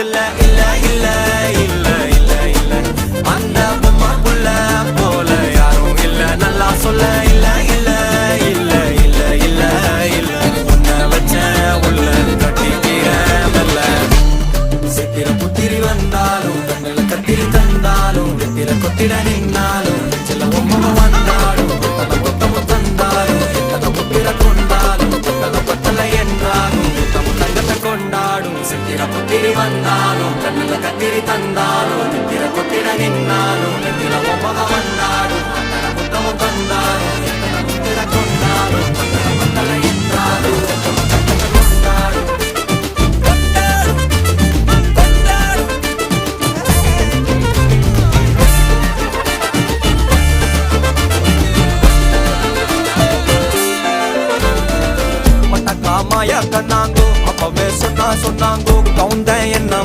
பக்கத்துல இல்ல இல்ல இல்ல இல்ல இல்ல அந்த பொம்மை புள்ள போல யாரும் இல்ல நல்லா சொல்ல இல்ல இல்ல இல்ல இல்ல இல்ல இல்ல உன்னை வச்ச உள்ள கட்டிக்கிற மெல்ல சித்திர புத்திரி வந்தாலும் கண்ணுல கத்திரி தந்தாலும் வெத்திர கொத்திட நின்னாலும் சில பொம்மை வந்தாலும் கொத்தல கொத்தமும் தந்தாலும் எத்தனை புத்திர கொண்டாலும் கொத்தல கொத்தல என்றாலும் கொத்தமும் தங்கத்தை கொண்டாடும் சித்திர புத்திரி வந்தாலும் கண்ணுல கத்திரி தந்தாலும் வெத்திர கொத்திட நின்னாலும் வெத்திர பொம்மை வந்தாலும் கொத்தல கொத்தமும் தந்தாலும் எத்தனை புத்திர கொண்டாலும் கொத்தல கொத்தல என்றாலும் கொத்தமும் தங்கத்தை கொண்டாடும் மாயா கண்ணாங்கோ அப்பவே சொன்னாங்கோ கவுந்தேன் என்ன